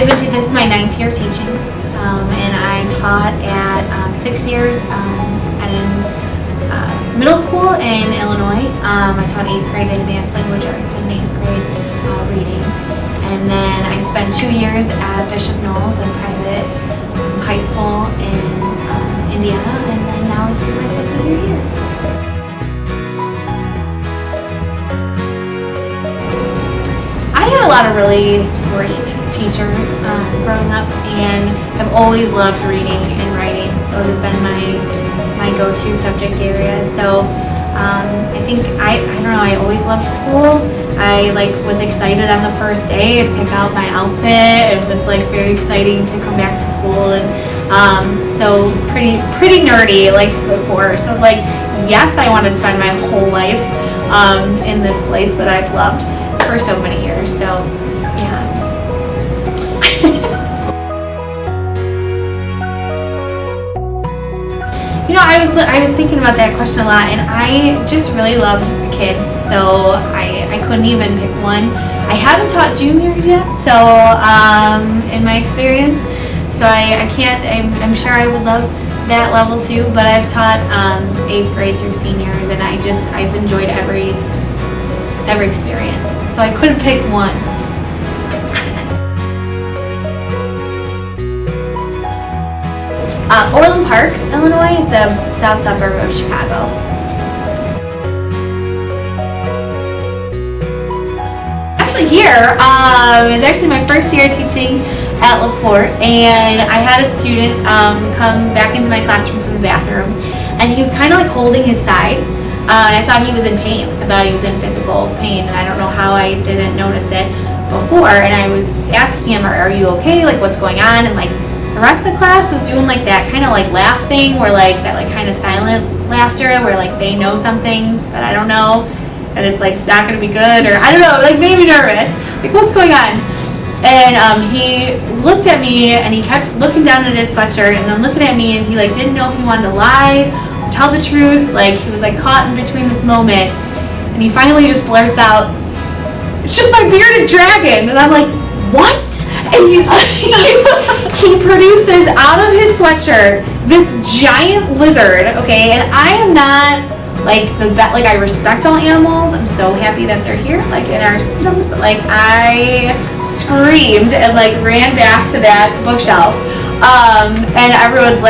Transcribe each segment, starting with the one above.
this is my 9th year teaching, and I taught at 6 years at a middle school in Illinois. I taught 8th grade advanced language arts and 8th grade reading. And then I spent 2 years at Bishop Knowles, a private high school in Indiana, and then now this is my 2nd year here. I had a lot of really great teachers growing up, and I've always loved reading and writing. Those have been my go-to subject areas. So I think I don't know, I always loved school. I was excited on the first day to pick out my outfit. It was very exciting to come back to school, and so pretty nerdy, to the core. So I was yes, I want to spend my whole life in this place that I've loved for so many years. So yeah. I was thinking about that question a lot, and I just really love kids, so I couldn't even pick one. I haven't taught juniors yet, so in my experience, so I can't. I'm sure I would love that level too, but I've taught 8th grade through seniors, and I've enjoyed every experience, so I couldn't pick one. Orland Park, Illinois. It's a south suburb of Chicago. Actually here is actually my first year teaching at LaPorte, and I had a student come back into my classroom from the bathroom, and he was kind of holding his side, and I thought he was in pain. I thought he was in physical pain, and I don't know how I didn't notice it before, and I was asking him, are you okay? What's going on? And the rest of the class was doing that kind of laugh thing, where that kind of silent laughter, where they know something that I don't know, and it's not gonna be good, or I don't know, made me nervous. What's going on? And he looked at me, and he kept looking down at his sweatshirt, and then looking at me, and he didn't know if he wanted to lie or tell the truth. He was caught in between this moment, and he finally just blurts out, "It's just my bearded dragon." And I'm what? And he produces out of his sweatshirt this giant lizard, okay? And I am not I respect all animals. I'm so happy that they're here, in our systems, but I screamed and ran back to that bookshelf. And everyone's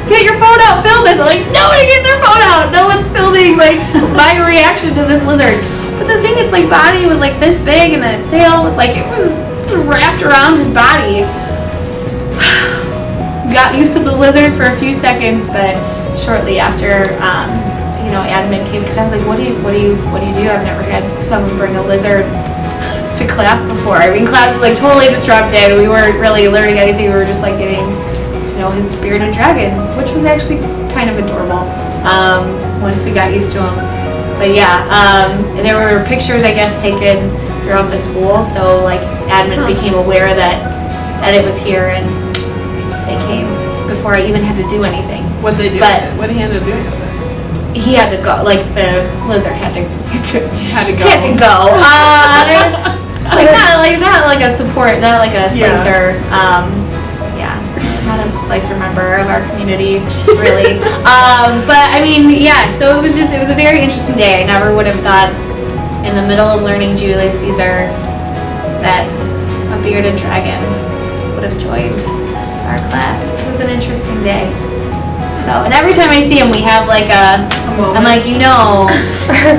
get your phone out, film this. I'm nobody get their phone out. No one's filming my reaction to this lizard. But the thing, its body was this big, and then its tail was it was wrapped around his body. Got used to the lizard for a few seconds, but shortly after, admin came, because I was what do you do? I've never had someone bring a lizard to class before. I mean, class was totally disrupted. We weren't really learning anything. We were just getting to know his bearded dragon, which was actually kind of adorable once we got used to him. But yeah, there were pictures, I guess, taken throughout the school, so admin became aware that it was here, and they came before I even had to do anything. What did they do? What did he end up doing? He had to go. The lizard had to go. Not a support, not a slicer. Yeah, not a slicer member of our community, really. But I mean, yeah. So it was a very interesting day. I never would have thought, in the middle of learning Julius Caesar, that a bearded dragon would have joined our class. It was an interesting day. So, and every time I see him, we have I'm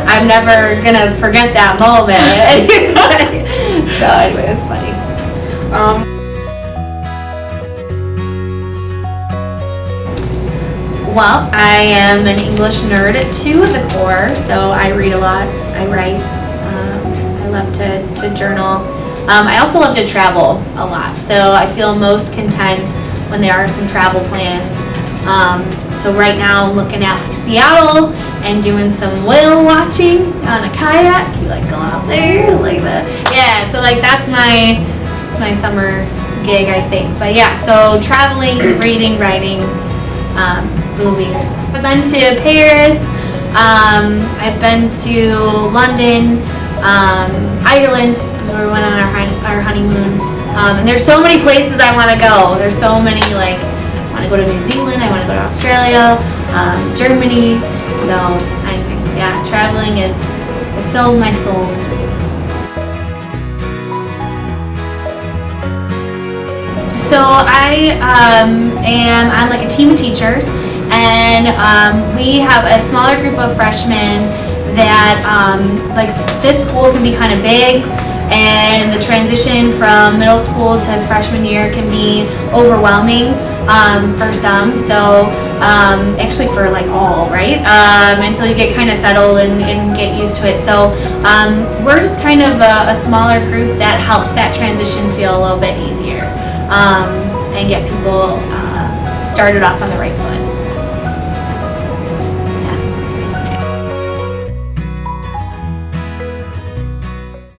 I'm never gonna forget that moment. So anyway, it was funny. Well, I am an English nerd to the core, so I read a lot, I write, I love to journal. I also love to travel a lot, so I feel most content when there are some travel plans. So right now I'm looking at Seattle and doing some whale watching on a kayak. You going out there, yeah, so that's my summer gig, I think. But yeah, so traveling, reading, writing, movies. I've been to Paris, I've been to London, Ireland, because we went on our honeymoon And there's so many places I want to go. There's so many, like, I want to go to New Zealand, I want to go to Australia, Germany. So, yeah, traveling it fills my soul. So I I'm like a team of teachers, and we have a smaller group of freshmen that like this school can be kind of big, and the transition from middle school to freshman year can be overwhelming for some. So actually for like all, right? Until you get kind of settled and get used to it. So we're just kind of a smaller group that helps that transition feel a little bit easier. And get people started off on the right foot.